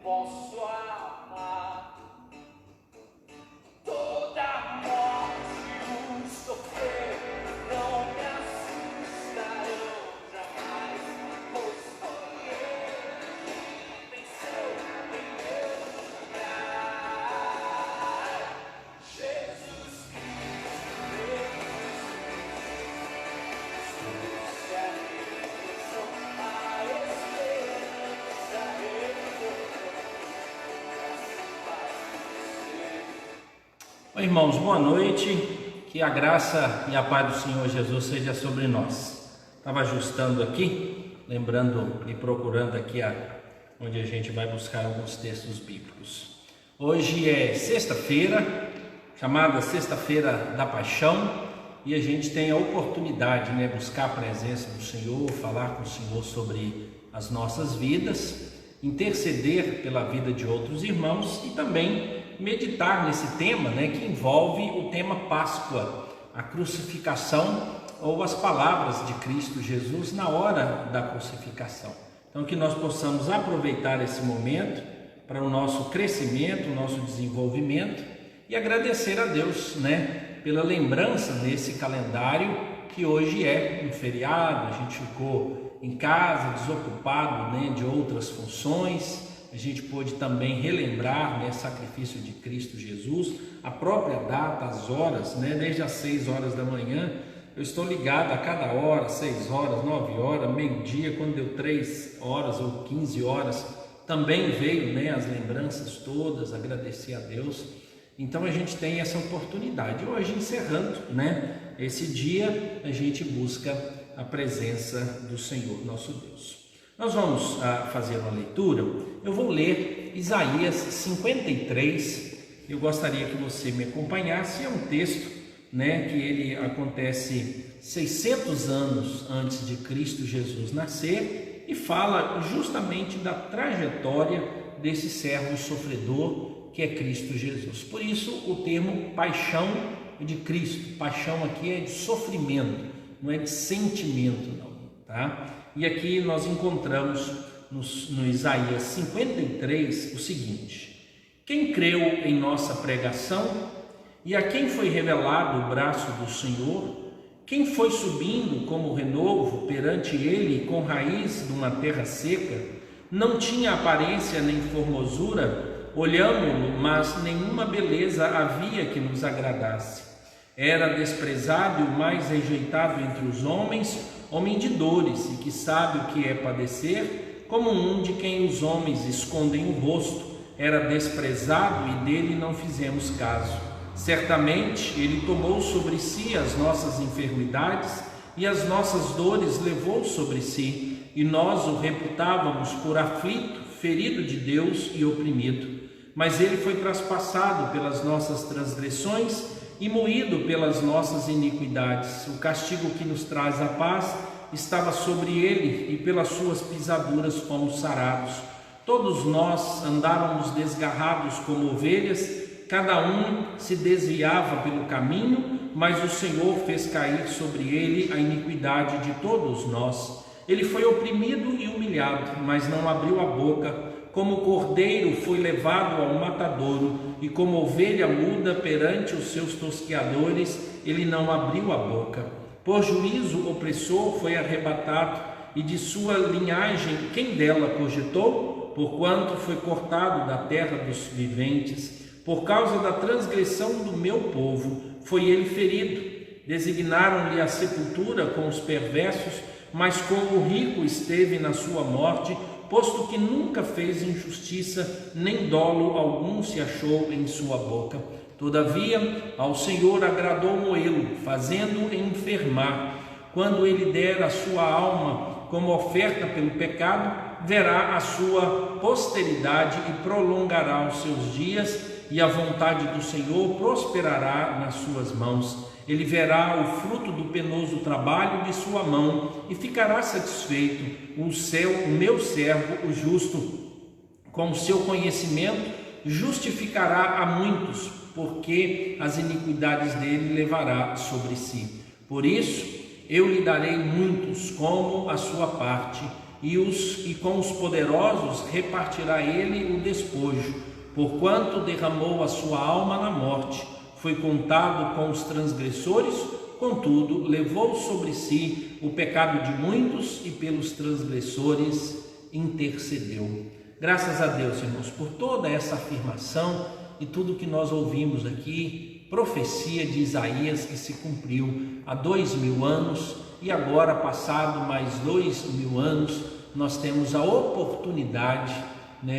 posso amar. Toda morte, o sofrer, não me assusta, eu jamais vou escolher. Venceu em meu lugar, Jesus Cristo, meu Jesus, se a bênção, a esperança, Irmãos, boa noite, que a graça e a paz do Senhor Jesus seja sobre nós. Estava ajustando aqui, lembrando e procurando aqui onde a gente vai buscar alguns textos bíblicos. Hoje é sexta-feira, chamada Sexta-feira da Paixão, e a gente tem a oportunidade, buscar a presença do Senhor, falar com o Senhor sobre as nossas vidas, interceder pela vida de outros irmãos e também meditar nesse tema, que envolve o tema Páscoa, a crucificação ou as palavras de Cristo Jesus na hora da crucificação. Então que nós possamos aproveitar esse momento para o nosso crescimento, o nosso desenvolvimento e agradecer a Deus, pela lembrança nesse calendário que hoje é um feriado, a gente ficou em casa, desocupado de outras funções. A gente pôde também relembrar o sacrifício de Cristo Jesus, a própria data, as horas, desde as 6 horas da manhã. Eu estou ligado a cada hora, 6 horas, 9 horas, meio-dia, quando deu 3 horas ou 15 horas, também veio as lembranças todas, agradecer a Deus. Então a gente tem essa oportunidade. Hoje, encerrando esse dia, a gente busca a presença do Senhor, nosso Deus. Nós vamos fazer uma leitura. Eu vou ler Isaías 53. Eu gostaria que você me acompanhasse. É um texto, que ele acontece 600 anos antes de Cristo Jesus nascer e fala justamente da trajetória desse servo sofredor que é Cristo Jesus. Por isso o termo paixão de Cristo. Paixão aqui é de sofrimento, não é de sentimento, não, tá? E aqui nós encontramos no Isaías 53 o seguinte: quem creu em nossa pregação e a quem foi revelado o braço do Senhor, quem foi subindo como renovo perante ele com raiz de uma terra seca, não tinha aparência nem formosura, olhamo-lo, mas nenhuma beleza havia que nos agradasse. Era desprezado e o mais rejeitado entre os homens, homem de dores e que sabe o que é padecer, como um de quem os homens escondem o rosto. Era desprezado e dele não fizemos caso. Certamente ele tomou sobre si as nossas enfermidades e as nossas dores levou sobre si, e nós o reputávamos por aflito, ferido de Deus e oprimido. Mas ele foi traspassado pelas nossas transgressões e moído pelas nossas iniquidades. O castigo que nos traz a paz estava sobre ele, e pelas suas pisaduras fomos sarados. Todos nós andávamos desgarrados como ovelhas, cada um se desviava pelo caminho, mas o Senhor fez cair sobre ele a iniquidade de todos nós. Ele foi oprimido e humilhado, mas não abriu a boca. Como cordeiro foi levado ao matadouro, e como ovelha muda perante os seus tosqueadores, ele não abriu a boca. Por juízo o opressor foi arrebatado, e de sua linhagem quem dela cogitou? Porquanto foi cortado da terra dos viventes. Por causa da transgressão do meu povo foi ele ferido. Designaram-lhe a sepultura com os perversos, mas com o rico esteve na sua morte, posto que nunca fez injustiça, nem dolo algum se achou em sua boca. Todavia, ao Senhor agradou moê-lo, fazendo-o enfermar. Quando ele der a sua alma como oferta pelo pecado, verá a sua posteridade e prolongará os seus dias, e a vontade do Senhor prosperará nas suas mãos. Ele verá o fruto do penoso trabalho de sua mão e ficará satisfeito. O meu servo, o justo, com o seu conhecimento, justificará a muitos, porque as iniquidades dele levará sobre si. Por isso, eu lhe darei muitos como a sua parte, e com os poderosos repartirá ele o despojo, porquanto derramou a sua alma na morte, foi contado com os transgressores, contudo levou sobre si o pecado de muitos e pelos transgressores intercedeu. Graças a Deus, irmãos, por toda essa afirmação e tudo que nós ouvimos aqui, profecia de Isaías que se cumpriu há 2000 anos, e agora, passado mais 2000 anos, nós temos a oportunidade,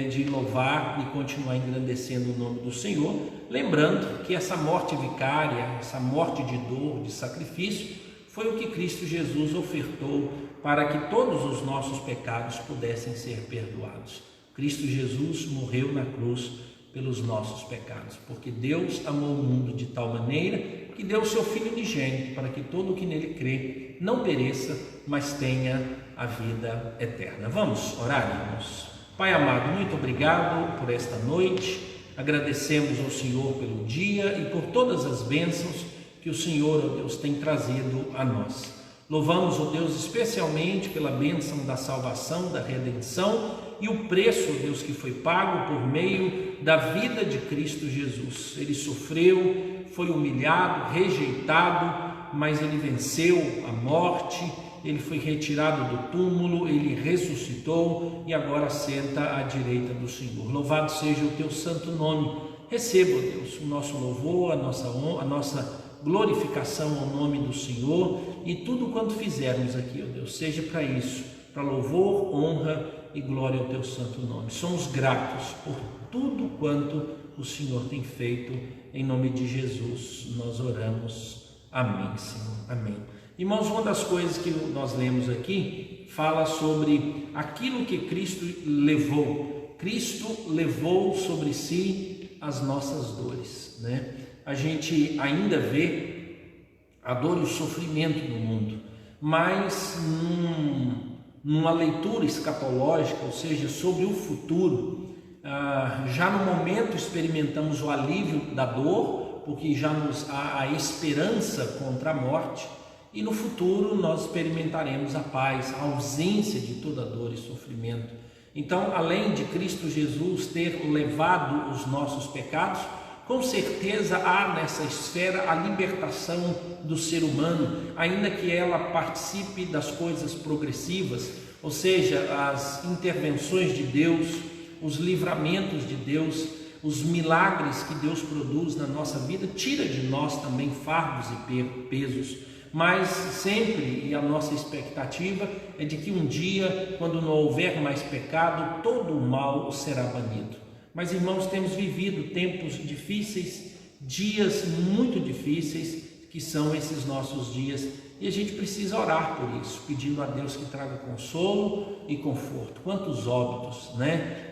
de louvar e continuar engrandecendo o nome do Senhor, lembrando que essa morte vicária, essa morte de dor, de sacrifício, foi o que Cristo Jesus ofertou para que todos os nossos pecados pudessem ser perdoados. Cristo Jesus morreu na cruz pelos nossos pecados, porque Deus amou o mundo de tal maneira que deu o seu Filho unigênito para que todo o que nele crê não pereça, mas tenha a vida eterna. Vamos orar, irmãos. Pai amado, muito obrigado por esta noite, agradecemos ao Senhor pelo dia e por todas as bênçãos que o Senhor, ó Deus, tem trazido a nós. Louvamos, ó Deus, especialmente pela bênção da salvação, da redenção e o preço, ó Deus, que foi pago por meio da vida de Cristo Jesus. Ele sofreu, foi humilhado, rejeitado, mas ele venceu a morte, ele foi retirado do túmulo, ele ressuscitou e agora senta à direita do Senhor. Louvado seja o teu santo nome. Receba, ó Deus, o nosso louvor, a nossa glorificação ao nome do Senhor, e tudo quanto fizermos aqui, ó Deus, seja para isso, para louvor, honra e glória ao teu santo nome. Somos gratos por tudo quanto o Senhor tem feito. Em nome de Jesus nós oramos. Amém, Senhor. Amém. Irmãos, uma das coisas que nós lemos aqui fala sobre aquilo que Cristo levou. Cristo levou sobre si as nossas dores, A gente ainda vê a dor e o sofrimento no mundo, mas numa leitura escatológica, ou seja, sobre o futuro, já no momento experimentamos o alívio da dor, porque já nos há a esperança contra a morte, e no futuro nós experimentaremos a paz, a ausência de toda dor e sofrimento. Então, além de Cristo Jesus ter levado os nossos pecados, com certeza há nessa esfera a libertação do ser humano, ainda que ela participe das coisas progressivas, ou seja, as intervenções de Deus, os livramentos de Deus, os milagres que Deus produz na nossa vida, tira de nós também fardos e pesos. Mas sempre, e a nossa expectativa é de que um dia, quando não houver mais pecado, todo o mal será banido. Mas, irmãos, temos vivido tempos difíceis, dias muito difíceis, que são esses nossos dias, e a gente precisa orar por isso, pedindo a Deus que traga consolo e conforto. Quantos óbitos,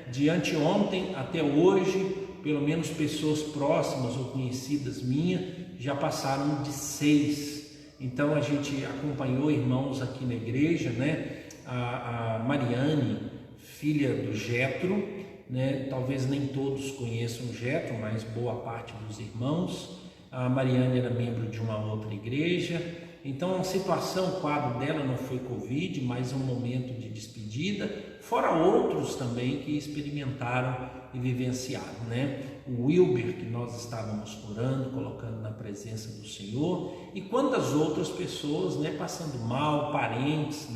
De anteontem até hoje, pelo menos pessoas próximas ou conhecidas minhas já passaram de 6. Então a gente acompanhou irmãos aqui na igreja, a Mariane, filha do Jetro, talvez nem todos conheçam o Jetro, mas boa parte dos irmãos. A Mariane era membro de uma outra igreja, então a situação, o quadro dela não foi Covid, mas um momento de despedida, fora outros também que experimentaram e vivenciaram, O Wilber, que nós estávamos orando, colocando na presença do Senhor, e quantas outras pessoas, passando mal, parentes,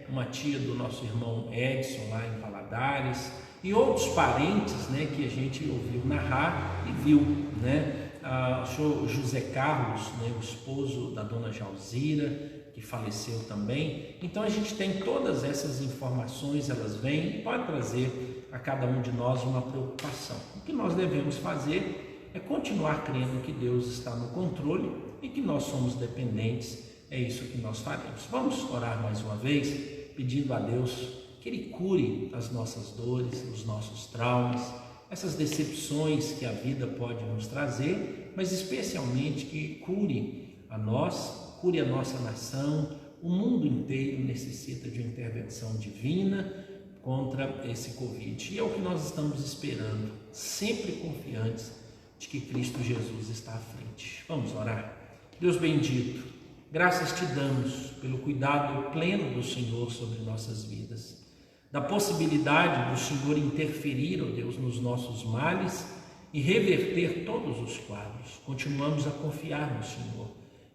uma tia do nosso irmão Edson lá em Valadares, e outros parentes, que a gente ouviu narrar e viu, o José Carlos, o esposo da dona Jalzira, que faleceu também. Então a gente tem todas essas informações, elas vêm e podem trazer a cada um de nós uma preocupação. O que nós devemos fazer é continuar crendo que Deus está no controle e que nós somos dependentes. É isso que nós faremos. Vamos orar mais uma vez, pedindo a Deus que Ele cure as nossas dores, os nossos traumas, essas decepções que a vida pode nos trazer, mas especialmente que cure a nós, cure a nossa nação. O mundo inteiro necessita de uma intervenção divina contra esse Covid, e é o que nós estamos esperando, sempre confiantes de que Cristo Jesus está à frente. Vamos orar. Deus bendito, graças te damos pelo cuidado pleno do Senhor sobre nossas vidas. da possibilidade do Senhor interferir, ó Deus, nos nossos males e reverter todos os quadros. Continuamos a confiar no Senhor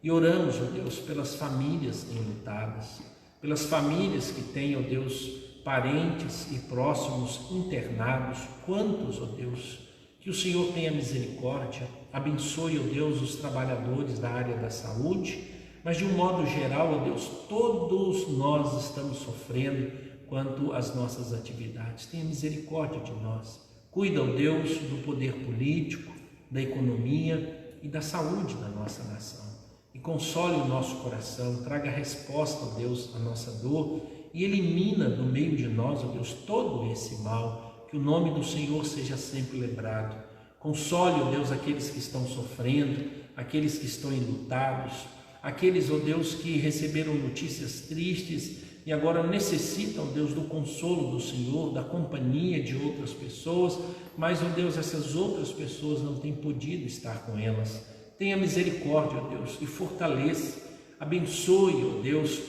e oramos, ó Deus, pelas famílias enlutadas, pelas famílias que têm, ó Deus, parentes e próximos internados. Quantos, ó Deus, que o Senhor tenha misericórdia, abençoe, ó Deus, os trabalhadores da área da saúde, mas de um modo geral, ó Deus, todos nós estamos sofrendo quanto às nossas atividades. Tenha misericórdia de nós. Cuida, ó Deus, do poder político, da economia e da saúde da nossa nação. E console o nosso coração, traga resposta, ó Deus, à nossa dor e elimina do meio de nós, ó Deus, todo esse mal. Que o nome do Senhor seja sempre lembrado. Console, ó Deus, aqueles que estão sofrendo, aqueles que estão enlutados, aqueles, ó Deus, que receberam notícias tristes e agora necessitam, Deus, do consolo do Senhor, da companhia de outras pessoas, mas, ó Deus, essas outras pessoas não têm podido estar com elas. Tenha misericórdia, ó Deus, e fortaleça, abençoe, ó Deus,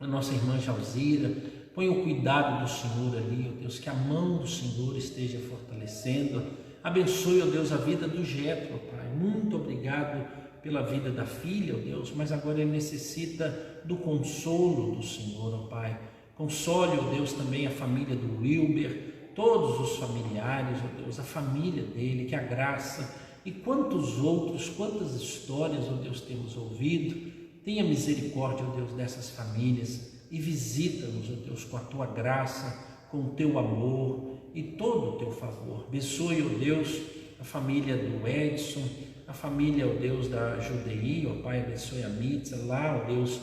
a nossa irmã Jalzira, ponha o cuidado do Senhor ali, ó Deus, que a mão do Senhor esteja fortalecendo. Abençoe, ó Deus, a vida do Jetro, ó Pai. Muito obrigado pela vida da filha, ó Deus, mas agora ele necessita do consolo do Senhor, ó Pai. Console, ó Deus, também a família do Wilber, todos os familiares, ó Deus, a família dele, que a graça e quantos outros, quantas histórias, ó Deus, temos ouvido. Tenha misericórdia, ó Deus, dessas famílias e visita-nos, ó Deus, com a tua graça, com o teu amor e todo o teu favor. Abençoe, ó Deus, a família do Edson, a família, ó Deus, da Judei, ó Pai, abençoe a Mitza lá, ó Deus,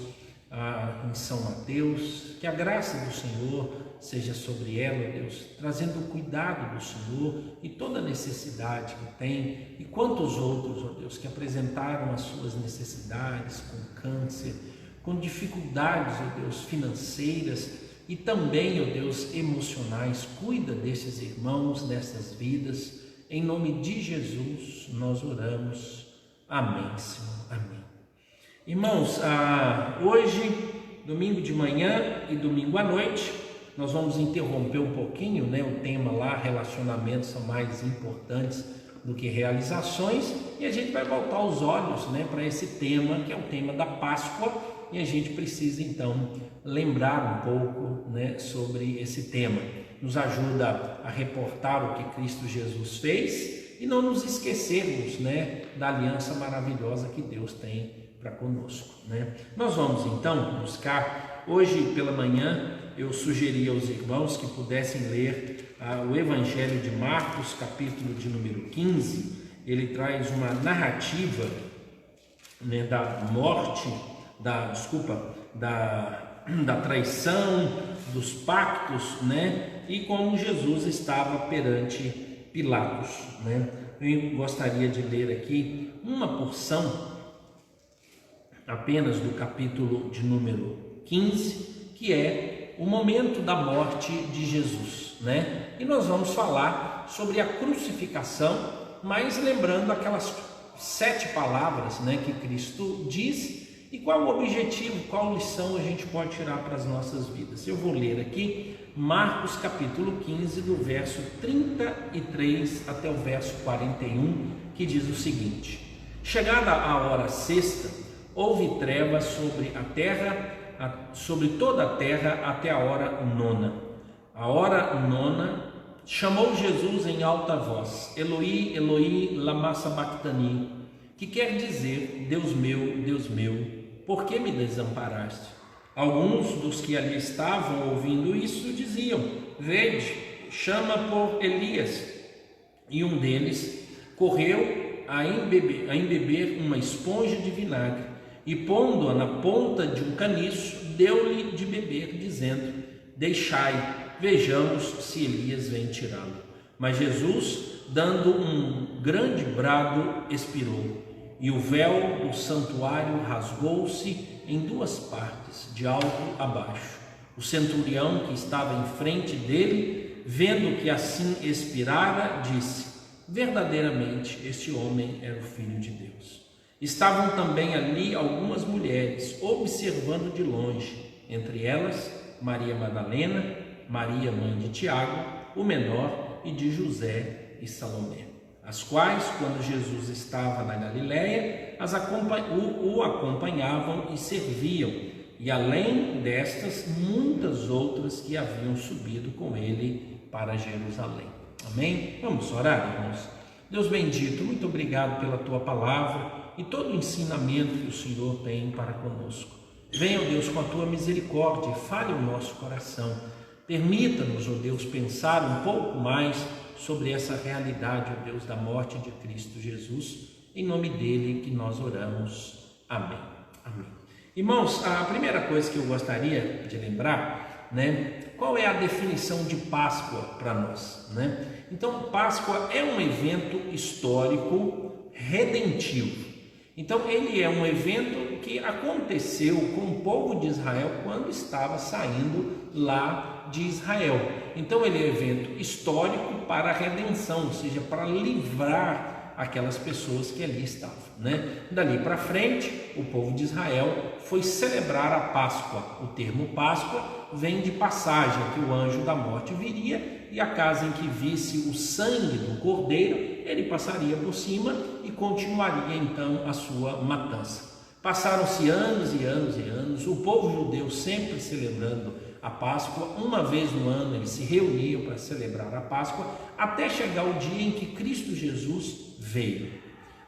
em São Mateus, que a graça do Senhor seja sobre ela, ó Deus, trazendo o cuidado do Senhor e toda a necessidade que tem, e quantos outros, ó Deus, que apresentaram as suas necessidades com câncer, com dificuldades, ó Deus, financeiras e também, ó Deus, emocionais. Cuida desses irmãos, dessas vidas. Em nome de Jesus nós oramos. Amém, Senhor. Amém. Irmãos, hoje, domingo de manhã e domingo à noite, nós vamos interromper um pouquinho, né? O tema lá, relacionamentos são mais importantes do que realizações, e a gente vai voltar os olhos, né, para esse tema, que é o tema da Páscoa, e a gente precisa então lembrar um pouco, né, sobre esse tema. Nos ajuda a reportar o que Cristo Jesus fez e não nos esquecermos, né, da aliança maravilhosa que Deus tem para conosco, né? Nós vamos então buscar, hoje pela manhã eu sugeri aos irmãos que pudessem ler o Evangelho de Marcos, capítulo de número 15. Ele traz uma narrativa, né, da morte, da traição, dos pactos, né, e como Jesus estava perante Pilatos, né? Eu gostaria de ler aqui uma porção apenas do capítulo de número 15, que é o momento da morte de Jesus, né? E nós vamos falar sobre a crucificação, mas lembrando aquelas 7 palavras, né, que Cristo diz, e qual o objetivo, qual lição a gente pode tirar para as nossas vidas. Eu vou ler aqui Marcos capítulo 15, do verso 33 até o verso 41, que diz o seguinte: chegada a hora sexta, houve trevas sobre a terra, sobre toda a terra até a hora nona. A hora nona, chamou Jesus em alta voz: Eloi, Eloi, lama sabachthani, que quer dizer: Deus meu, por que me desamparaste? Alguns dos que ali estavam ouvindo isso diziam: vede, chama por Elias. E um deles correu a embeber uma esponja de vinagre e, pondo-a na ponta de um caniço, deu-lhe de beber, dizendo: deixai, vejamos se Elias vem tirá-lo. Mas Jesus, dando um grande brado, expirou, e o véu do santuário rasgou-se em 2 partes, de alto a baixo. O centurião que estava em frente dele, vendo que assim expirara, disse: verdadeiramente este homem era o Filho de Deus. Estavam também ali algumas mulheres, observando de longe, entre elas Maria Madalena, Maria, mãe de Tiago, o menor, e de José e Salomé, as quais, quando Jesus estava na Galiléia, o acompanhavam e serviam, e além destas, muitas outras que haviam subido com ele para Jerusalém. Amém? Vamos orar, irmãos. Deus bendito, muito obrigado pela tua palavra e todo o ensinamento que o Senhor tem para conosco. Venha, ó Deus, com a tua misericórdia, fale o nosso coração. Permita-nos, ó Deus, pensar um pouco mais sobre essa realidade, ó Deus, da morte de Cristo Jesus. Em nome dele que nós oramos. Amém. Amém. Irmãos, a primeira coisa que eu gostaria de lembrar, qual é a definição de Páscoa para nós, Então, Páscoa é um evento histórico redentivo. Então, ele é um evento que aconteceu com o povo de Israel quando estava saindo lá de Israel. Então, ele é um evento histórico para a redenção, ou seja, para livrar aquelas pessoas que ali estavam, Dali para frente, o povo de Israel foi celebrar a Páscoa. O termo Páscoa vem de passagem, que o anjo da morte viria e a casa em que visse o sangue do cordeiro, ele passaria por cima e continuaria então a sua matança. Passaram-se anos e anos e anos, o povo judeu sempre celebrando a Páscoa. Uma vez no ano eles se reuniam para celebrar a Páscoa, até chegar o dia em que Cristo Jesus veio.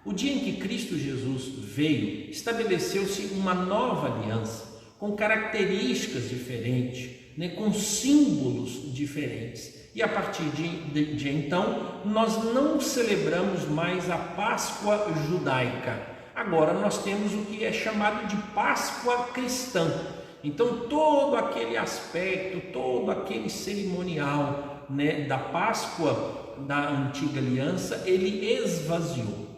O dia em que Cristo Jesus veio, estabeleceu-se uma nova aliança, com características diferentes, com símbolos diferentes. E a partir de então, nós não celebramos mais a Páscoa judaica. Agora nós temos o que é chamado de Páscoa cristã. Então todo aquele aspecto, todo aquele cerimonial da Páscoa da antiga aliança, ele esvaziou.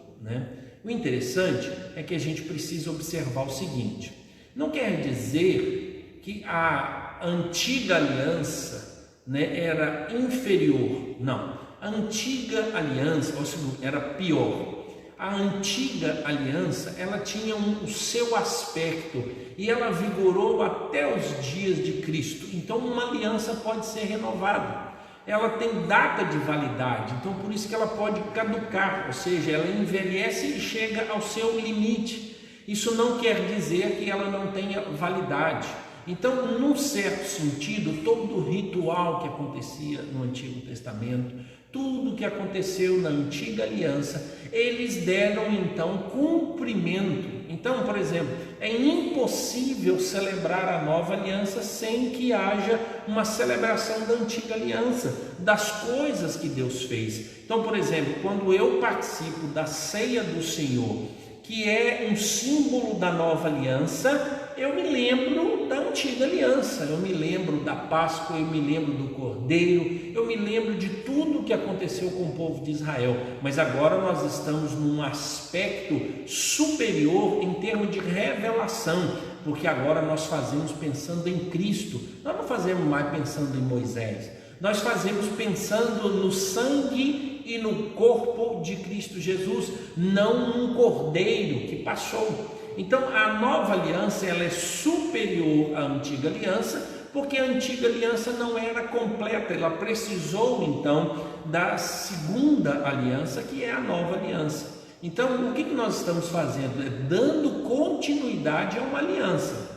O interessante é que a gente precisa observar o seguinte: não quer dizer que a antiga aliança era inferior, não. A antiga aliança, ou seja, era pior. A antiga aliança, ela tinha o seu aspecto e ela vigorou até os dias de Cristo. Então uma aliança pode ser renovada, ela tem data de validade, então por isso que ela pode caducar, ou seja, ela envelhece e chega ao seu limite. Isso não quer dizer que ela não tenha validade. Então, num certo sentido, todo o ritual que acontecia no Antigo Testamento, tudo que aconteceu na antiga aliança, eles deram então cumprimento. Então, por exemplo, é impossível celebrar a nova aliança sem que haja uma celebração da antiga aliança, das coisas que Deus fez. Então, por exemplo, quando eu participo da ceia do Senhor, que é um símbolo da nova aliança, eu me lembro da antiga aliança, eu me lembro da Páscoa, eu me lembro do Cordeiro, eu me lembro de tudo que aconteceu com o povo de Israel. Mas agora nós estamos num aspecto superior em termos de revelação, porque agora nós fazemos pensando em Cristo, nós não fazemos mais pensando em Moisés, nós fazemos pensando no sangue e no corpo de Cristo Jesus, não num cordeiro que passou. Então a nova aliança, ela é superior à antiga aliança, porque a antiga aliança não era completa, ela precisou então da segunda aliança, que é a nova aliança. Então o que nós estamos fazendo? É dando continuidade a uma aliança.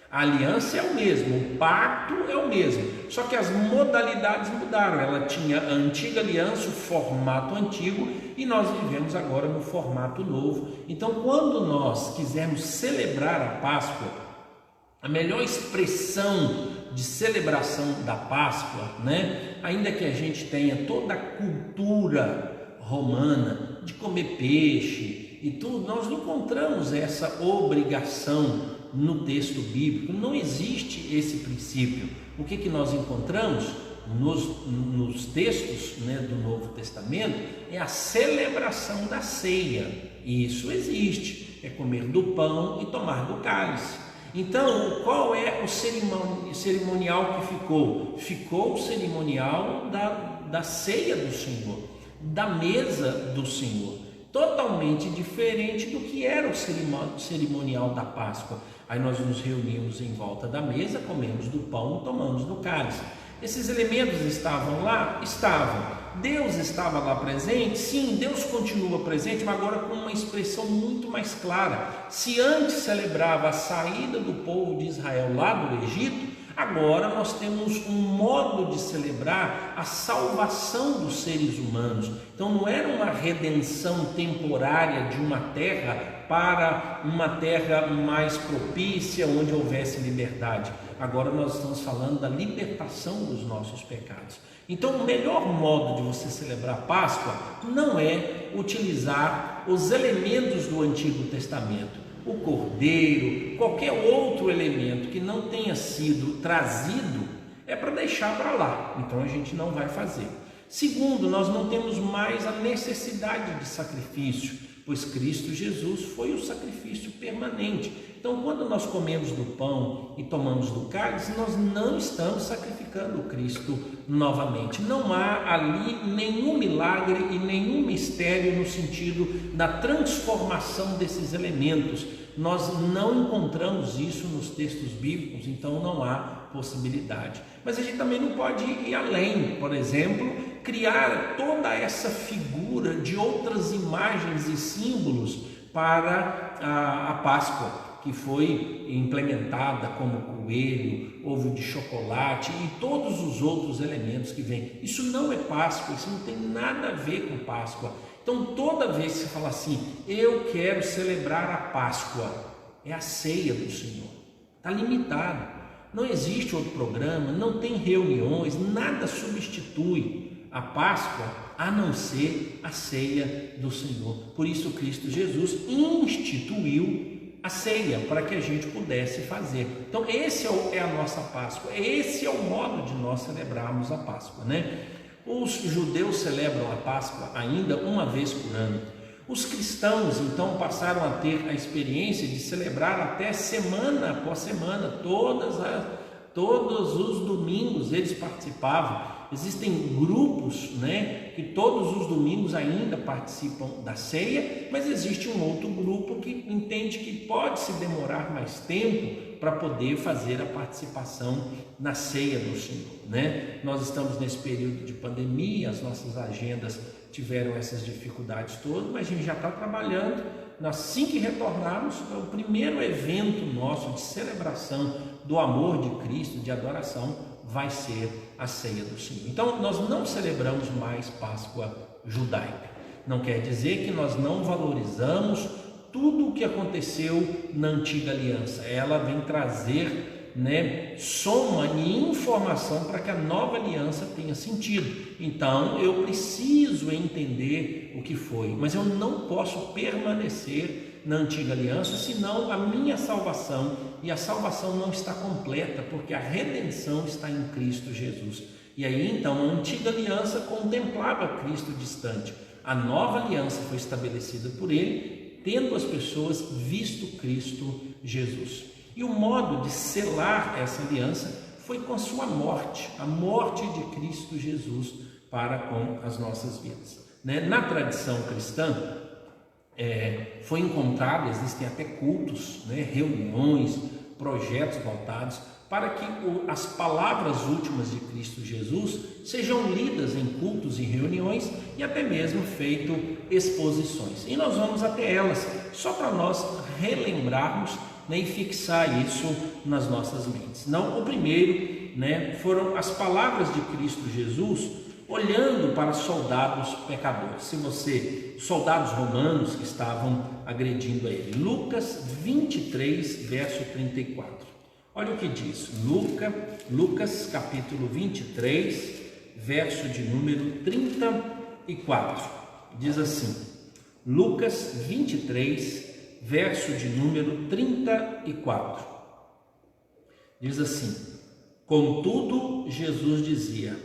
A aliança é o mesmo, o pacto é o mesmo, só que as modalidades mudaram. Ela tinha a antiga aliança, o formato antigo, e nós vivemos agora no formato novo. Então, quando nós quisermos celebrar a Páscoa, a melhor expressão de celebração da Páscoa, ainda que a gente tenha toda a cultura romana de comer peixe e tudo, nós não encontramos essa obrigação no texto bíblico, não existe esse princípio. O que nós encontramos nos textos do Novo Testamento é a celebração da ceia, e isso existe, é comer do pão e tomar do cálice. Então, qual é o cerimonial que ficou? Ficou o cerimonial da ceia do Senhor, da mesa do Senhor, totalmente diferente do que era o cerimonial da Páscoa. Aí nós nos reunimos em volta da mesa, comemos do pão e tomamos do cálice. Esses elementos estavam lá? Estavam. Deus estava lá presente? Sim, Deus continua presente, mas agora com uma expressão muito mais clara. Se antes celebrava a saída do povo de Israel lá do Egito, agora nós temos um modo de celebrar a salvação dos seres humanos. Então não era uma redenção temporária de uma terra para uma terra mais propícia, onde houvesse liberdade. Agora nós estamos falando da libertação dos nossos pecados. Então o melhor modo de você celebrar a Páscoa não é utilizar os elementos do Antigo Testamento, o cordeiro, qualquer outro elemento que não tenha sido trazido, é para deixar para lá. Então a gente não vai fazer. Segundo, nós não temos mais a necessidade de sacrifício, pois Cristo Jesus foi o sacrifício permanente. Então, quando nós comemos do pão e tomamos do cálice, nós não estamos sacrificando o Cristo novamente. Não há ali nenhum milagre e nenhum mistério no sentido da transformação desses elementos. Nós não encontramos isso nos textos bíblicos, então não há possibilidade. Mas a gente também não pode ir além, por exemplo, criar toda essa figura de outras imagens e símbolos para a Páscoa, que foi implementada como coelho, ovo de chocolate e todos os outros elementos que vêm. Isso não é Páscoa, isso não tem nada a ver com Páscoa. Então toda vez que você fala assim, eu quero celebrar a Páscoa, é a ceia do Senhor, está limitado, não existe outro programa, não tem reuniões, nada substitui a Páscoa a não ser a ceia do Senhor. Por isso Cristo Jesus instituiu a ceia para que a gente pudesse fazer. Então esse é a nossa Páscoa, esse é o modo de nós celebrarmos a Páscoa, né? Os judeus celebram a Páscoa ainda uma vez por ano. Os cristãos então passaram a ter a experiência de celebrar até semana após semana, todos os domingos eles participavam. Existem grupos, né, que todos os domingos ainda participam da ceia, mas existe um outro grupo que entende que pode se demorar mais tempo para poder fazer a participação na ceia do Senhor, né? Nós estamos nesse período de pandemia, as nossas agendas tiveram essas dificuldades todas, mas a gente já está trabalhando. Assim que retornarmos, o primeiro evento nosso de celebração do amor de Cristo, de adoração, vai ser a ceia do Senhor. Então nós não celebramos mais Páscoa judaica. Não quer dizer que nós não valorizamos tudo o que aconteceu na antiga aliança. Ela vem trazer, né, soma e informação para que a nova aliança tenha sentido. Então eu preciso entender o que foi, mas eu não posso permanecer na antiga aliança, senão a minha salvação, e a salvação não está completa, porque a redenção está em Cristo Jesus. E aí então a antiga aliança contemplava Cristo distante, a nova aliança foi estabelecida por ele, tendo as pessoas visto Cristo Jesus. E o modo de selar essa aliança foi com a sua morte, a morte de Cristo Jesus para com as nossas vidas, né? Na tradição cristã, foi encontrado, existem até cultos, né, reuniões, projetos voltados para que as palavras últimas de Cristo Jesus sejam lidas em cultos e reuniões e até mesmo feito exposições. E nós vamos até elas, só para nós relembrarmos, né, e fixar isso nas nossas mentes. Não, o primeiro, né, foram as palavras de Cristo Jesus olhando para soldados pecadores. Soldados romanos que estavam agredindo a ele. Lucas 23, verso 34. Olha o que diz. Lucas capítulo 23, verso de número 34. Diz assim. Lucas 23, verso de número 34. Diz assim: contudo, Jesus dizia: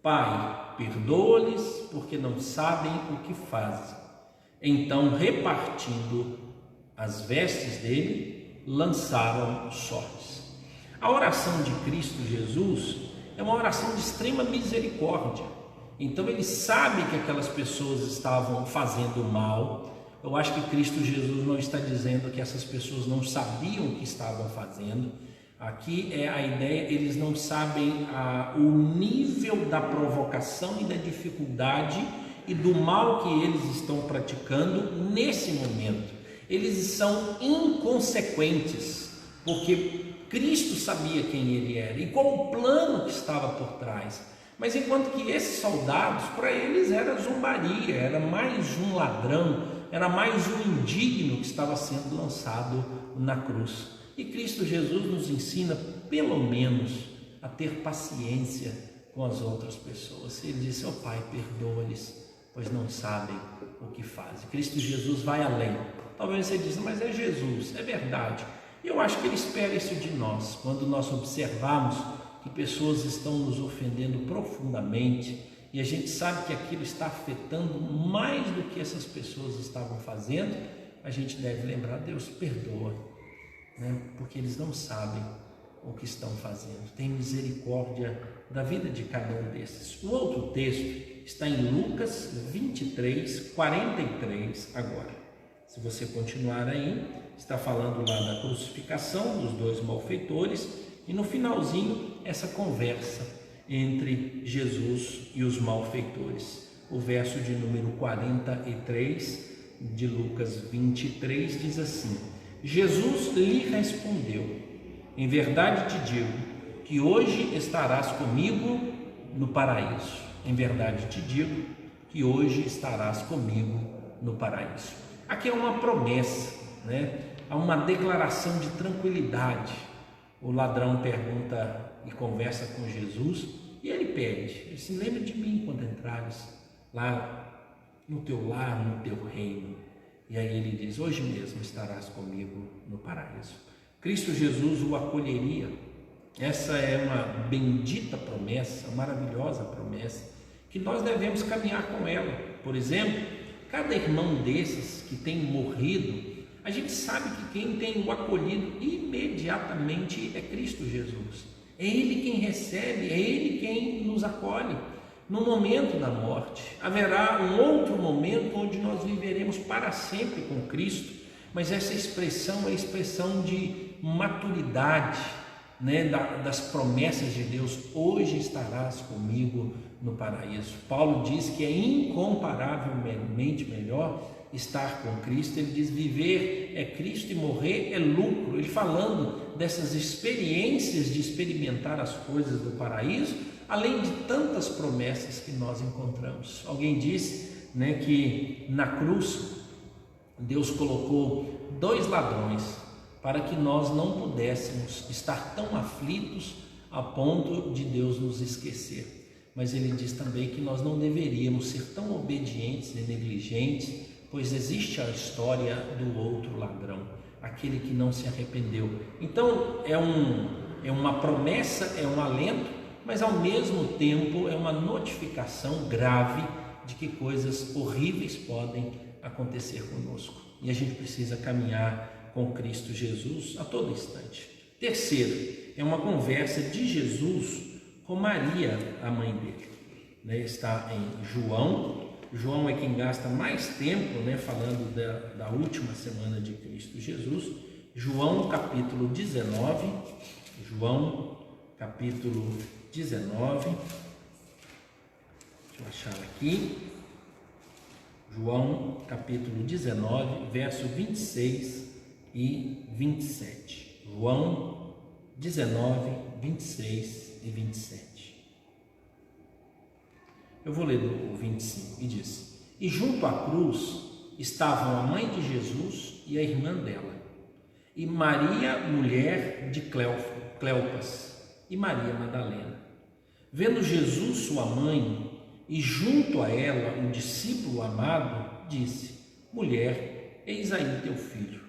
Pai, perdoa-lhes, porque não sabem o que fazem. Então, repartindo as vestes dele, lançaram sortes. A oração de Cristo Jesus é uma oração de extrema misericórdia. Então, ele sabe que aquelas pessoas estavam fazendo mal. Eu acho que Cristo Jesus não está dizendo que essas pessoas não sabiam o que estavam fazendo. Aqui é a ideia, eles não sabem o nível da provocação e da dificuldade e do mal que eles estão praticando nesse momento. Eles são inconsequentes, porque Cristo sabia quem ele era e qual o plano que estava por trás. Mas enquanto que esses soldados, para eles era zombaria, era mais um ladrão, era mais um indigno que estava sendo lançado na cruz. E Cristo Jesus nos ensina, pelo menos, a ter paciência com as outras pessoas. Ele disse: ó Pai, perdoa-lhes, pois não sabem o que fazem. Cristo Jesus vai além. Talvez você diga: mas é Jesus. É verdade. Eu acho que ele espera isso de nós. Quando nós observarmos que pessoas estão nos ofendendo profundamente e a gente sabe que aquilo está afetando mais do que essas pessoas estavam fazendo, a gente deve lembrar: Deus, perdoa, né? Porque eles não sabem o que estão fazendo. Tem misericórdia da vida de cada um desses. O outro texto está em Lucas 23, 43 agora. Se você continuar aí, está falando lá da crucificação dos dois malfeitores e no finalzinho essa conversa entre Jesus e os malfeitores. O verso de número 43 de Lucas 23 diz assim: Jesus lhe respondeu: em verdade te digo que hoje estarás comigo no paraíso. Em verdade te digo que hoje estarás comigo no paraíso. Aqui é uma promessa, né? Há uma declaração de tranquilidade. O ladrão pergunta e conversa com Jesus e ele pede: ele se lembra de mim quando entrares lá no teu lar, no teu reino. E aí ele diz: hoje mesmo estarás comigo no paraíso. Cristo Jesus o acolheria. Essa é uma bendita promessa, uma maravilhosa promessa, que nós devemos caminhar com ela. Por exemplo, cada irmão desses que tem morrido, a gente sabe que quem tem o acolhido imediatamente é Cristo Jesus. É Ele quem recebe, é Ele quem nos acolhe. No momento da morte, haverá um outro momento onde nós viveremos para sempre com Cristo, mas essa expressão é a expressão de maturidade, né, das promessas de Deus. Hoje estarás comigo no paraíso. Paulo diz que é incomparavelmente melhor estar com Cristo. Ele diz: viver é Cristo e morrer é lucro. Ele falando dessas experiências de experimentar as coisas do paraíso, além de tantas promessas que nós encontramos. Alguém disse, né, que na cruz Deus colocou dois ladrões para que nós não pudéssemos estar tão aflitos a ponto de Deus nos esquecer. Mas ele diz também que nós não deveríamos ser tão obedientes e negligentes, pois existe a história do outro ladrão, aquele que não se arrependeu. Então é uma promessa, é um alento, mas ao mesmo tempo é uma notificação grave de que coisas horríveis podem acontecer conosco. E a gente precisa caminhar com Cristo Jesus a todo instante. Terceiro, é uma conversa de Jesus com Maria, a mãe dele. Né? Está em João. João é quem gasta mais tempo, né, falando da última semana de Cristo Jesus. João capítulo 19. João capítulo 19. Deixa eu achar aqui. João capítulo 19, verso 26 e 27. João 19, 26 e 27. Eu vou ler do 25 e diz: e junto à cruz estavam a mãe de Jesus e a irmã dela, e Maria, mulher de Cleopas, e Maria Madalena. Vendo Jesus sua mãe e junto a ela um discípulo amado, disse: mulher, eis aí teu filho.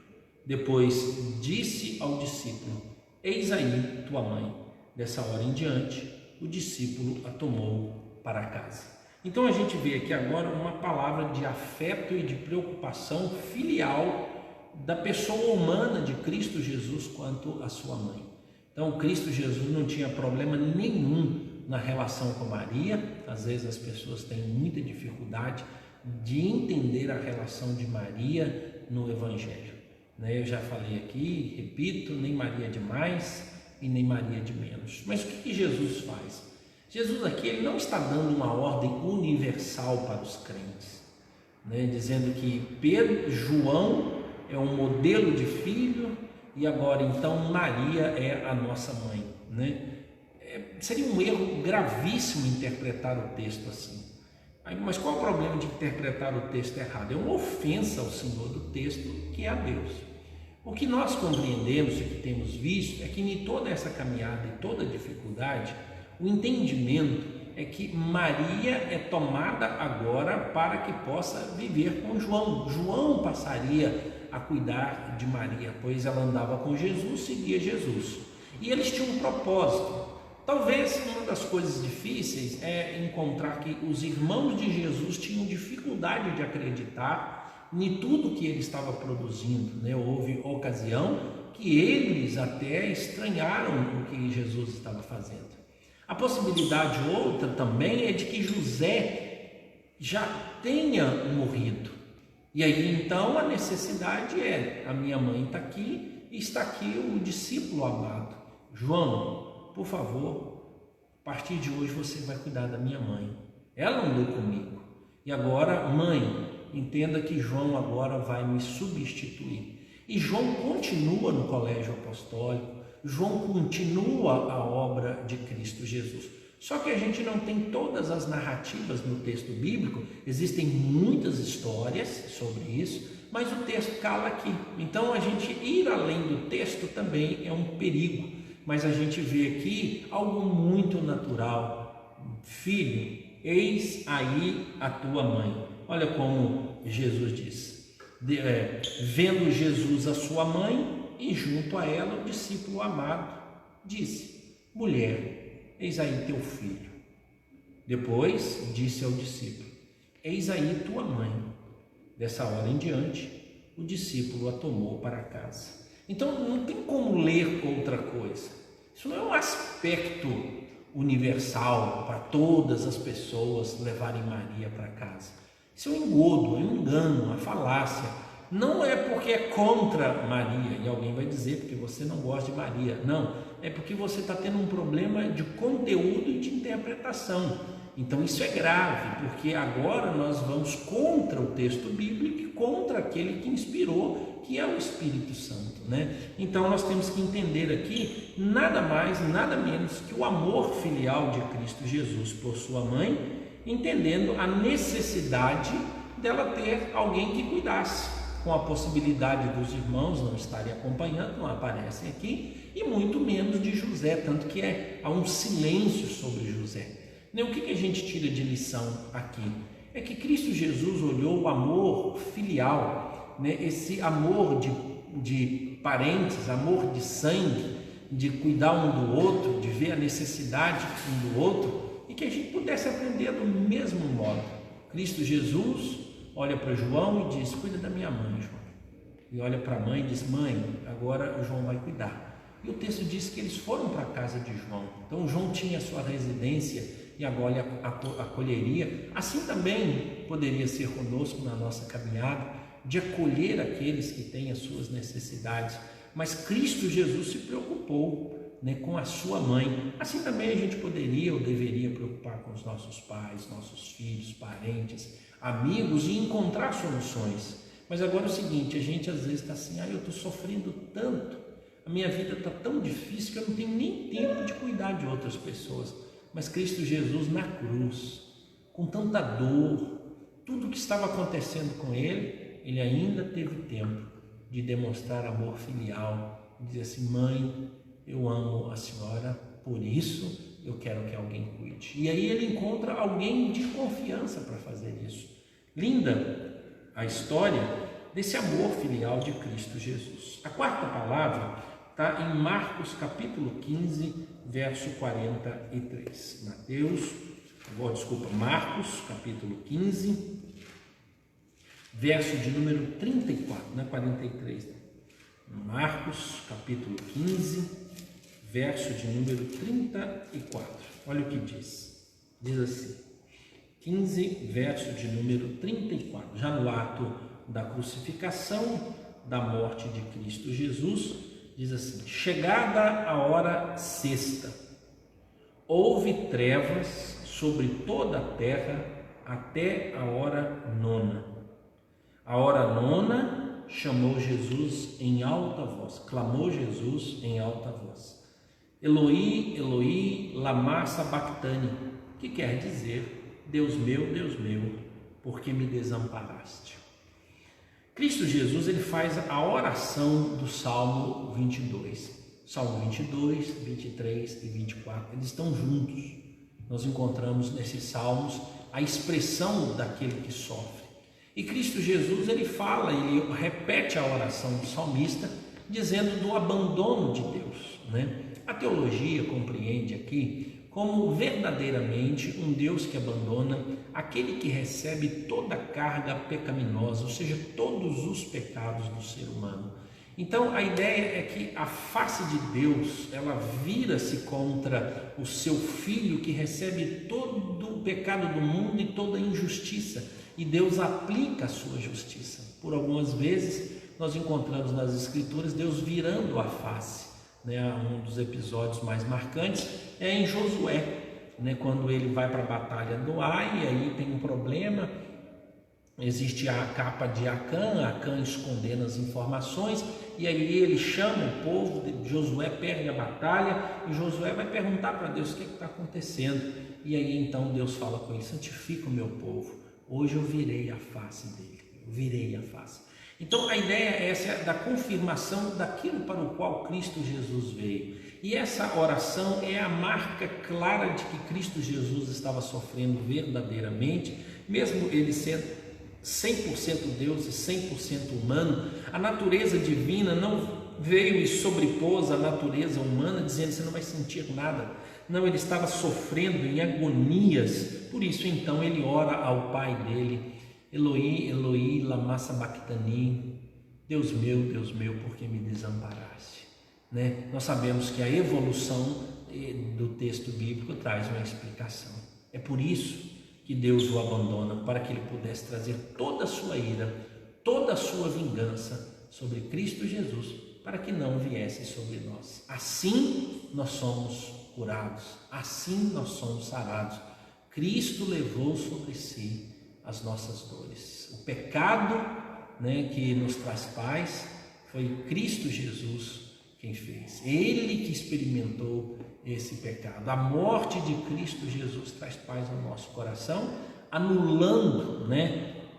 Depois disse ao discípulo: eis aí tua mãe. Dessa hora em diante, o discípulo a tomou para casa. Então a gente vê aqui agora uma palavra de afeto e de preocupação filial da pessoa humana de Cristo Jesus quanto à sua mãe. Então Cristo Jesus não tinha problema nenhum na relação com Maria. Às vezes as pessoas têm muita dificuldade de entender a relação de Maria no Evangelho. Eu já falei aqui, repito, nem Maria é demais e nem Maria de menos. Mas o que Jesus faz? Jesus aqui ele não está dando uma ordem universal para os crentes, né? Dizendo que João é um modelo de filho e agora então Maria é a nossa mãe, né? Seria um erro gravíssimo interpretar o texto assim. Mas qual é o problema de interpretar o texto errado? É uma ofensa ao Senhor do texto, que é a Deus. O que nós compreendemos e que temos visto é que em toda essa caminhada e toda dificuldade, o entendimento é que Maria é tomada agora para que possa viver com João. João passaria a cuidar de Maria, pois ela andava com Jesus, seguia Jesus. E eles tinham um propósito. Talvez uma das coisas difíceis é encontrar que os irmãos de Jesus tinham dificuldade de acreditar em tudo que ele estava produzindo, né? Houve ocasião que eles até estranharam o que Jesus estava fazendo. A possibilidade outra também é de que José já tenha morrido. E aí então a necessidade é, a minha mãe está aqui e está aqui o discípulo amado. João, por favor, a partir de hoje você vai cuidar da minha mãe. Ela andou comigo. E agora, mãe, entenda que João agora vai me substituir. E João continua no colégio apostólico, João continua a obra de Cristo Jesus. Só que a gente não tem todas as narrativas no texto bíblico, existem muitas histórias sobre isso, mas o texto cala aqui. Então a gente ir além do texto também é um perigo, mas a gente vê aqui algo muito natural. Filho, eis aí a tua mãe. Olha como Jesus diz, vendo Jesus a sua mãe e junto a ela o discípulo amado, disse, mulher, eis aí teu filho. Depois disse ao discípulo, eis aí tua mãe. Dessa hora em diante, o discípulo a tomou para casa. Então não tem como ler outra coisa. Isso não é um aspecto universal para todas as pessoas levarem Maria para casa. Isso é um engodo, é um engano, uma falácia. Não é porque é contra Maria, e alguém vai dizer porque você não gosta de Maria. Não, é porque você está tendo um problema de conteúdo e de interpretação. Então isso é grave, porque agora nós vamos contra o texto bíblico e contra aquele que inspirou, que é o Espírito Santo, né? Então nós temos que entender aqui nada mais, nada menos que o amor filial de Cristo Jesus por sua mãe, entendendo a necessidade dela ter alguém que cuidasse, com a possibilidade dos irmãos não estarem acompanhando, não aparecem aqui, e muito menos de José, tanto que há um silêncio sobre José. O que a gente tira de lição aqui? É que Cristo Jesus olhou o amor filial, né? Esse amor de parentes, amor de sangue, de cuidar um do outro, de ver a necessidade um do outro, e que a gente pudesse aprender do mesmo modo. Cristo Jesus olha para João e diz, cuida da minha mãe, João. E olha para a mãe e diz, mãe, agora o João vai cuidar. E o texto diz que eles foram para a casa de João. Então João tinha sua residência e agora acolheria. Assim também poderia ser conosco na nossa caminhada, de acolher aqueles que têm as suas necessidades. Mas Cristo Jesus se preocupou, né, com a sua mãe. Assim também a gente poderia ou deveria preocupar com os nossos pais, nossos filhos, parentes, amigos e encontrar soluções. Mas agora é o seguinte, a gente às vezes está assim, eu estou sofrendo tanto, a minha vida está tão difícil que eu não tenho nem tempo de cuidar de outras pessoas. Mas Cristo Jesus na cruz, com tanta dor, tudo que estava acontecendo com ele, ele ainda teve tempo de demonstrar amor filial, de dizer assim, mãe, eu amo a senhora, por isso eu quero que alguém cuide. E aí ele encontra alguém de confiança para fazer isso. Linda a história desse amor filial de Cristo Jesus. A quarta palavra está em Marcos capítulo 15, verso 43. Marcos capítulo 15, verso de número 34, não é 43. Marcos capítulo 15, verso de número 34. Olha o que diz. Diz assim, 15, verso de número 34. Já no ato da crucificação, da morte de Cristo Jesus, Diz assim: chegada a hora sexta, houve trevas sobre toda a terra até a hora nona. A hora nona chamou Jesus em alta voz, clamou Jesus em alta voz: Eloi, Eloi, lama sabachthani, que quer dizer: Deus meu, por que me desamparaste? Cristo Jesus, ele faz a oração do Salmo 22. Salmo 22, 23 e 24, eles estão juntos. Nós encontramos nesses salmos a expressão daquele que sofre. E Cristo Jesus, ele fala, ele repete a oração do salmista, dizendo do abandono de Deus, né? A teologia compreende aqui como verdadeiramente um Deus que abandona aquele que recebe toda a carga pecaminosa, ou seja, todos os pecados do ser humano. Então a ideia é que a face de Deus, ela vira-se contra o seu filho que recebe todo o pecado do mundo e toda a injustiça, e Deus aplica a sua justiça. Por algumas vezes nós encontramos nas Escrituras Deus virando a face. Um dos episódios mais marcantes é em Josué, quando ele vai para a batalha do Ai, e aí tem um problema, existe a capa de Acã escondendo as informações, e aí ele chama o povo, Josué perde a batalha, e Josué vai perguntar para Deus o que está acontecendo, e aí então Deus fala com ele: santifica o meu povo, hoje eu virei a face dele, Então a ideia é essa, da confirmação daquilo para o qual Cristo Jesus veio. E essa oração é a marca clara de que Cristo Jesus estava sofrendo verdadeiramente, mesmo ele sendo 100% Deus e 100% humano. A natureza divina não veio e sobrepôs a natureza humana, dizendo: você não vai sentir nada. Não, ele estava sofrendo em agonias. Por isso então ele ora ao Pai dele: Eloi, Eloi, lama sabachthani, Deus meu, por que me desamparaste? Nós sabemos que a evolução do texto bíblico traz uma explicação. É por isso que Deus o abandona, para que ele pudesse trazer toda a sua ira, toda a sua vingança sobre Cristo Jesus, para que não viesse sobre nós. Assim nós somos curados, assim nós somos sarados. Cristo levou sobre si as nossas dores. O pecado, que nos traz paz, foi Cristo Jesus quem fez. Ele que experimentou esse pecado. A morte de Cristo Jesus traz paz ao nosso coração, anulando,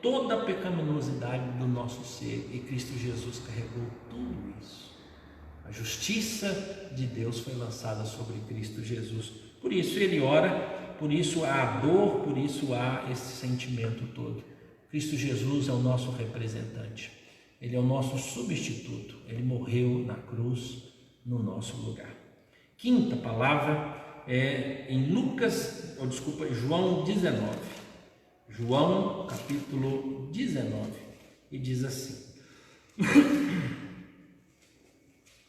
toda a pecaminosidade do nosso ser. E Cristo Jesus carregou tudo isso. A justiça de Deus foi lançada sobre Cristo Jesus. Por isso ele ora. Por isso há a dor, por isso há esse sentimento todo. Cristo Jesus é o nosso representante, ele é o nosso substituto, ele morreu na cruz no nosso lugar. Quinta palavra é em João 19. João capítulo 19, e diz assim: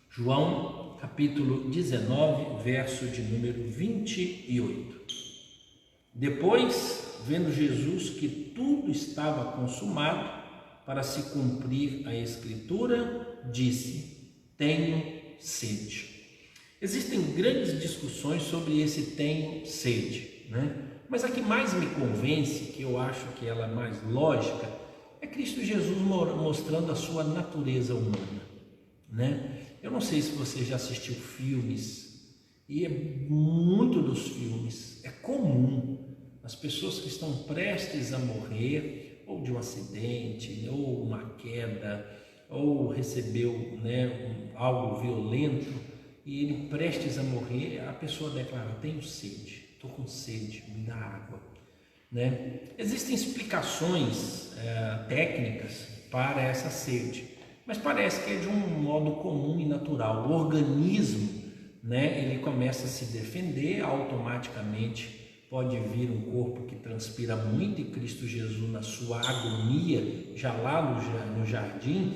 João capítulo 19, verso de número 28. Depois, vendo Jesus que tudo estava consumado, para se cumprir a Escritura, disse: tenho sede. Existem grandes discussões sobre esse tenho sede, Mas a que mais me convence, que eu acho que ela é mais lógica, é Cristo Jesus mostrando a sua natureza humana, Eu não sei se você já assistiu filmes, e muito dos filmes é comum as pessoas que estão prestes a morrer, ou de um acidente, ou uma queda, ou recebeu algo violento, e ele prestes a morrer, a pessoa declara: tenho sede, estou com sede, me dá água. Existem explicações técnicas para essa sede, mas parece que é de um modo comum e natural. O organismo, ele começa a se defender automaticamente. Pode vir um corpo que transpira muito, e Cristo Jesus, na sua agonia, já lá no jardim,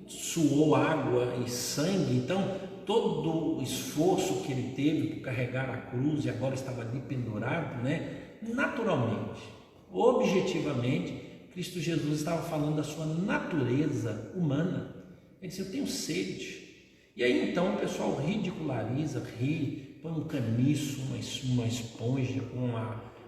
suou água e sangue. Então todo o esforço que ele teve por carregar a cruz, e agora estava ali pendurado, naturalmente, objetivamente, Cristo Jesus estava falando da sua natureza humana. Ele disse: eu tenho sede. E aí então o pessoal ridiculariza, ri, põe um caniço, uma esponja com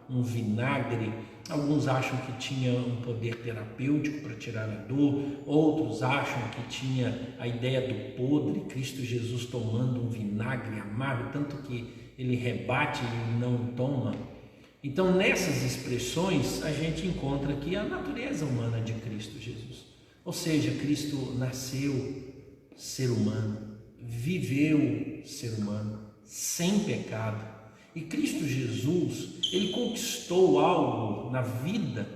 um vinagre. Alguns acham que tinha um poder terapêutico para tirar a dor, outros acham que tinha a ideia do podre, Cristo Jesus tomando um vinagre amargo, tanto que ele rebate e não toma. Então nessas expressões a gente encontra aqui a natureza humana de Cristo Jesus. Ou seja, Cristo nasceu ser humano, viveu ser humano, sem pecado. E Cristo Jesus, ele conquistou algo na vida,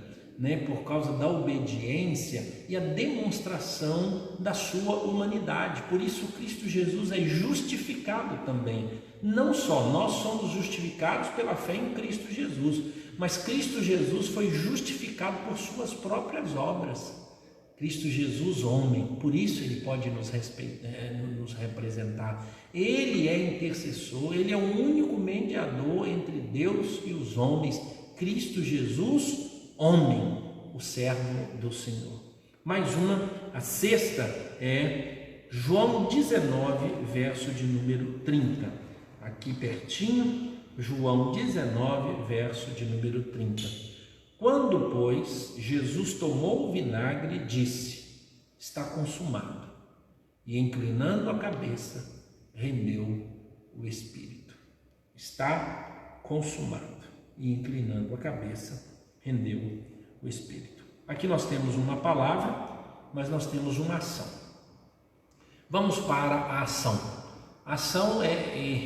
por causa da obediência e a demonstração da sua humanidade. Por isso Cristo Jesus é justificado também. Não só nós somos justificados pela fé em Cristo Jesus, mas Cristo Jesus foi justificado por suas próprias obras. Cristo Jesus, homem, por isso ele pode nos representar. Ele é intercessor, ele é o único mediador entre Deus e os homens. Cristo Jesus, homem, o servo do Senhor. Mais uma, a sexta é João 19, verso de número 30. Aqui pertinho, João 19, verso de número 30. Quando, pois, Jesus tomou o vinagre, disse: está consumado. E inclinando a cabeça, rendeu o espírito. Está consumado. E inclinando a cabeça, rendeu o espírito. Aqui nós temos uma palavra, mas nós temos uma ação. Vamos para a ação. A ação é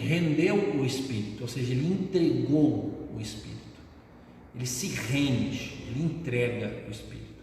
rendeu o espírito, ou seja, ele entregou o espírito. Ele se rende, ele entrega o Espírito.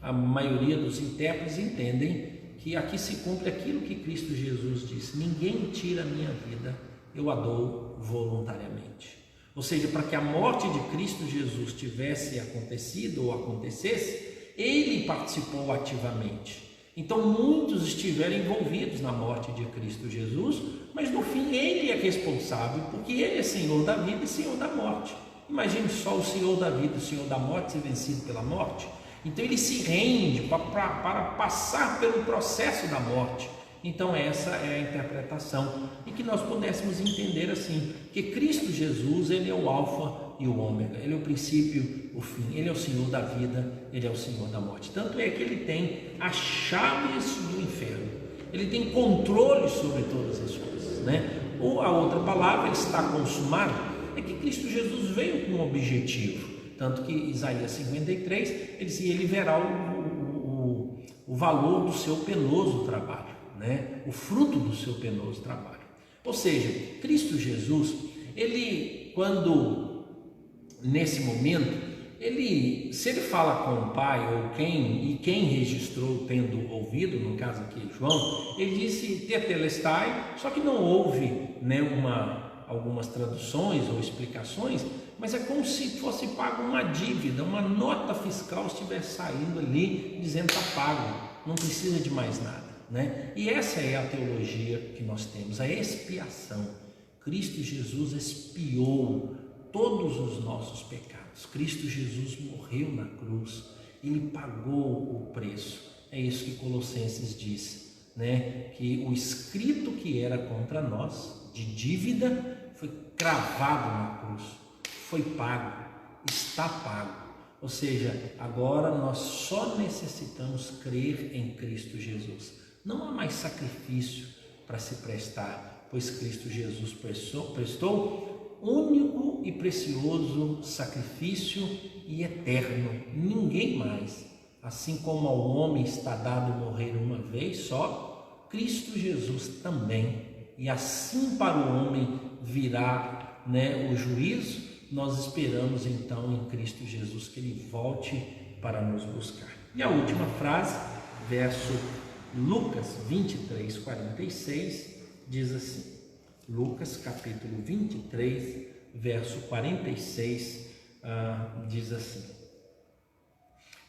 A maioria dos intérpretes entendem que aqui se cumpre aquilo que Cristo Jesus disse: ninguém tira a minha vida, eu a dou voluntariamente. Ou seja, para que a morte de Cristo Jesus tivesse acontecido ou acontecesse, ele participou ativamente. Então muitos estiveram envolvidos na morte de Cristo Jesus, mas no fim ele é responsável, porque ele é Senhor da vida e Senhor da morte. Imagine só o Senhor da vida, o Senhor da morte ser vencido pela morte. Então ele se rende para passar pelo processo da morte. Então essa é a interpretação, e que nós pudéssemos entender assim, que Cristo Jesus, ele é o alfa e o ômega, ele é o princípio, o fim, ele é o Senhor da vida, ele é o Senhor da morte. Tanto é que ele tem as chaves do inferno, ele tem controle sobre todas as coisas, Ou a outra palavra, ele está consumado, é que Cristo Jesus veio com um objetivo, tanto que Isaías 53, ele diz que ele verá o valor do seu penoso trabalho, o fruto do seu penoso trabalho. Ou seja, Cristo Jesus, ele, quando, nesse momento, se ele fala com o Pai, ou quem registrou tendo ouvido, no caso aqui João, ele disse tetelestai, só que não houve algumas traduções ou explicações, mas é como se fosse pago uma dívida, uma nota fiscal estivesse saindo ali dizendo está pago, não precisa de mais nada, E essa é a teologia que nós temos, a expiação. Cristo Jesus expiou todos os nossos pecados. Cristo Jesus morreu na cruz, ele pagou o preço. É isso que Colossenses diz, que o escrito que era contra nós de dívida foi cravado na cruz, foi pago, está pago. Ou seja, agora nós só necessitamos crer em Cristo Jesus. Não há mais sacrifício para se prestar, pois Cristo Jesus prestou único e precioso sacrifício e eterno, ninguém mais. Assim como ao homem está dado morrer uma vez só, Cristo Jesus também. E assim para o homem virá o juízo. Nós esperamos então em Cristo Jesus que ele volte para nos buscar. E a última frase, verso Lucas 23, 46, diz assim, Lucas capítulo 23, verso 46, diz assim: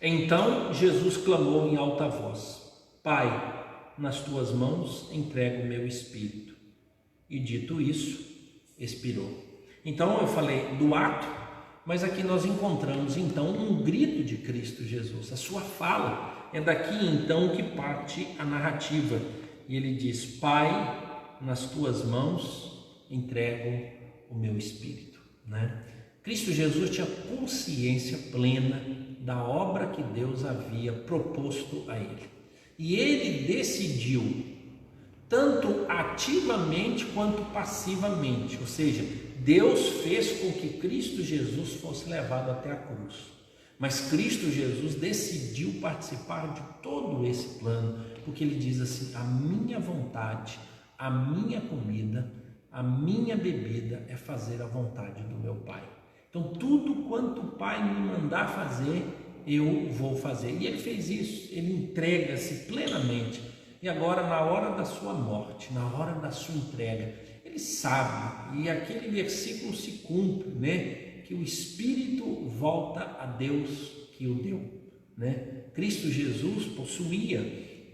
então Jesus clamou em alta voz: Pai, nas tuas mãos entrego o meu espírito. E dito isso, expirou. Então eu falei do ato, mas aqui nós encontramos então um grito de Cristo Jesus. A sua fala é daqui então que parte a narrativa. e ele diz: Pai, nas tuas mãos entrego o meu espírito, né? Cristo Jesus tinha consciência plena da obra que Deus havia proposto a ele. E ele decidiu, tanto ativamente quanto passivamente, ou seja, Deus fez com que Cristo Jesus fosse levado até a cruz. Mas Cristo Jesus decidiu participar de todo esse plano, porque ele diz assim: a minha vontade, a minha comida, a minha bebida é fazer a vontade do meu Pai. Então tudo quanto o Pai me mandar fazer, eu vou fazer. E ele fez isso, ele entrega-se plenamente. E agora, na hora da sua morte, na hora da sua entrega, ele sabe, e aquele versículo se cumpre, né? Que o Espírito volta a Deus que o deu, né? Cristo Jesus possuía,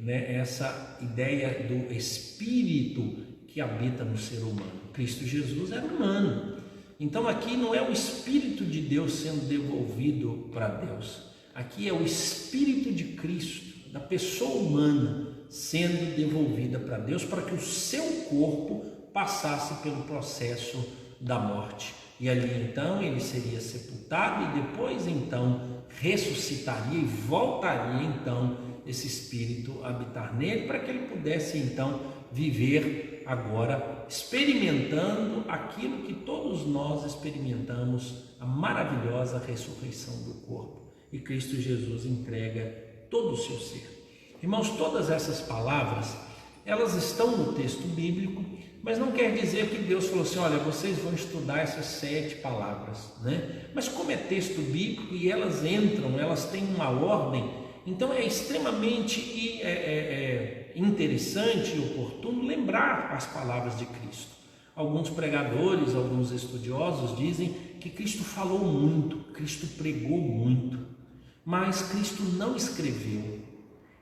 né, essa ideia do Espírito que habita no ser humano. Cristo Jesus era humano. Então aqui não é o Espírito de Deus sendo devolvido para Deus. Aqui é o Espírito de Cristo, da pessoa humana, sendo devolvida para Deus, para que o seu corpo passasse pelo processo da morte. E ali então ele seria sepultado e depois então ressuscitaria e voltaria então esse Espírito a habitar nele, para que ele pudesse então viver agora experimentando aquilo que todos nós experimentamos, a maravilhosa ressurreição do corpo. E Cristo Jesus entrega todo o seu ser. Irmãos, todas essas palavras, elas estão no texto bíblico, mas não quer dizer que Deus falou assim: olha, vocês vão estudar essas 7 palavras, né? Mas como é texto bíblico e elas entram, elas têm uma ordem, então é extremamente interessante e oportuno lembrar as palavras de Cristo. Alguns pregadores, alguns estudiosos dizem que Cristo falou muito, Cristo pregou muito, mas Cristo não escreveu.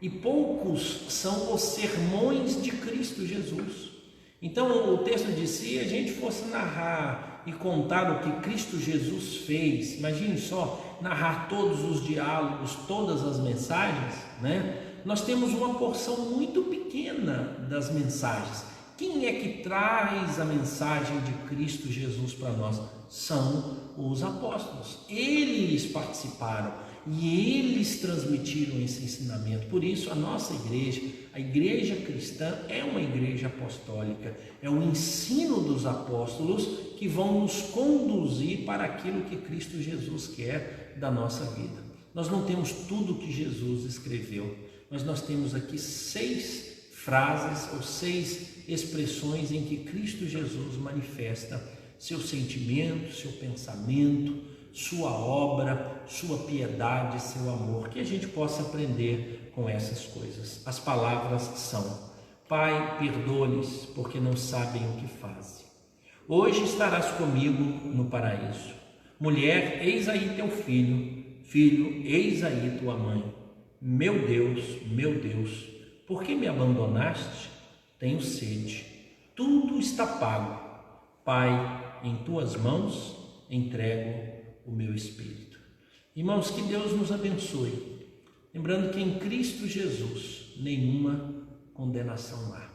E poucos são os sermões de Cristo Jesus. Então o texto diz: se a gente fosse narrar e contar o que Cristo Jesus fez, imagine só, narrar todos os diálogos, todas as mensagens, né? Nós temos uma porção muito pequena das mensagens. Quem é que traz a mensagem de Cristo Jesus para nós? São os apóstolos. Eles participaram e eles transmitiram esse ensinamento. Por isso a nossa igreja, a igreja cristã, é uma igreja apostólica. É o ensino dos apóstolos que vão nos conduzir para aquilo que Cristo Jesus quer da nossa vida. Nós não temos tudo que Jesus escreveu, mas nós temos aqui 6 frases ou 6 expressões em que Cristo Jesus manifesta seu sentimento, seu pensamento, sua obra, sua piedade, seu amor, que a gente possa aprender com essas coisas. As palavras são: Pai, perdoa-lhes, porque não sabem o que fazem. Hoje estarás comigo no paraíso. Mulher, eis aí teu filho. Filho, eis aí tua mãe. Meu Deus, por que me abandonaste? Tenho sede. Tudo está pago. Pai, em tuas mãos entrego o meu espírito. Irmãos, que Deus nos abençoe. Lembrando que em Cristo Jesus nenhuma condenação há.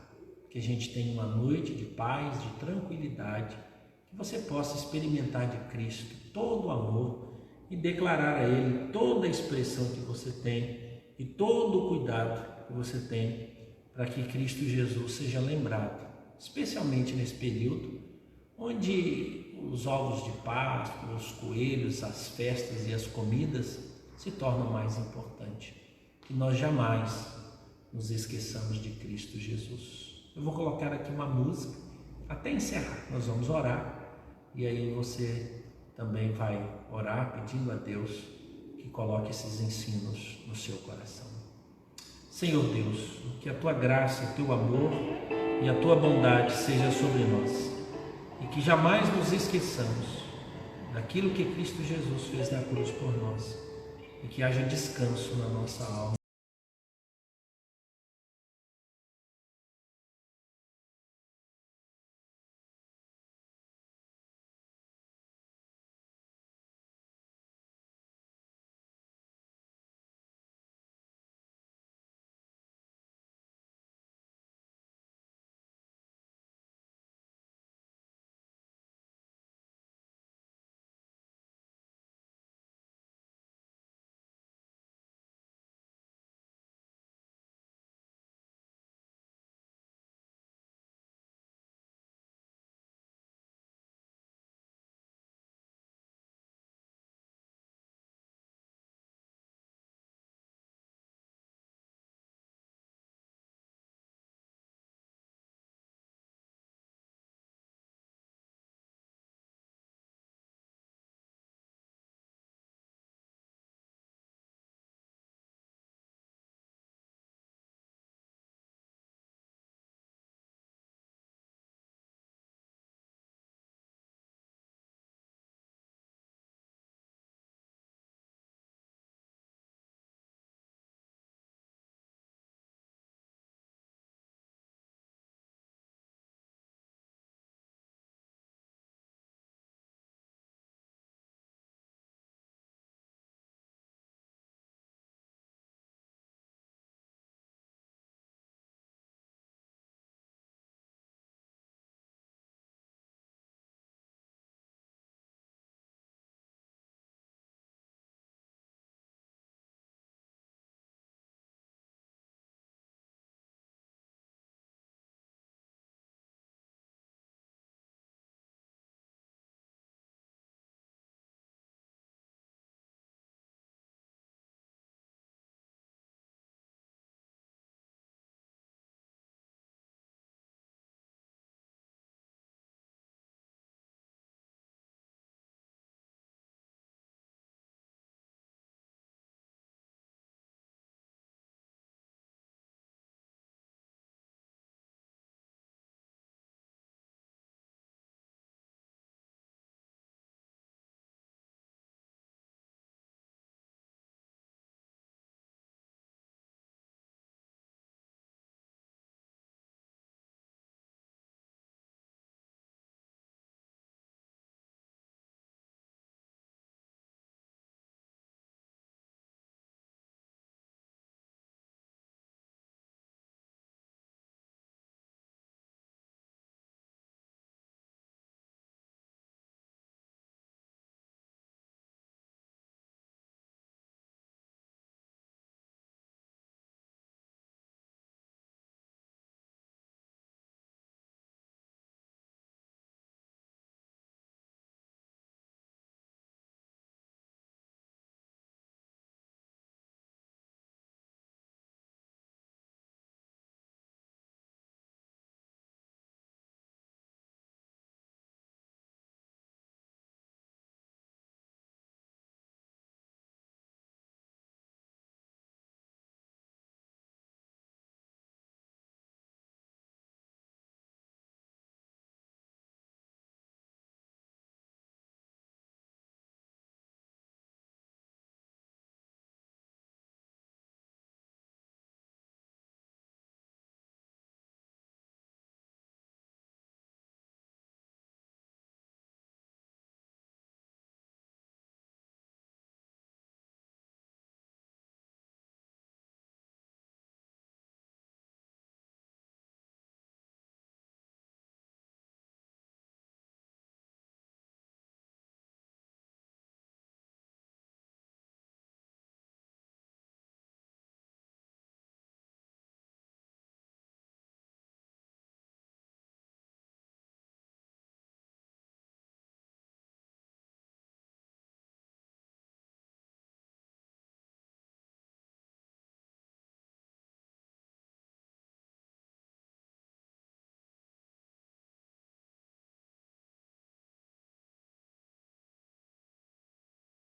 Que a gente tenha uma noite de paz, de tranquilidade, que você possa experimentar de Cristo todo o amor e declarar a Ele toda a expressão que você tem e todo o cuidado que você tem para que Cristo Jesus seja lembrado, especialmente nesse período onde os ovos de Páscoa, os coelhos, as festas e as comidas se tornam mais importantes. Que nós jamais nos esqueçamos de Cristo Jesus. Eu vou colocar aqui uma música até encerrar. Nós vamos orar e aí você também vai orar pedindo a Deus que coloque esses ensinos no seu coração. Senhor Deus, que a tua graça, o teu amor e a tua bondade seja sobre nós e que jamais nos esqueçamos daquilo que Cristo Jesus fez na cruz por nós e que haja descanso na nossa alma.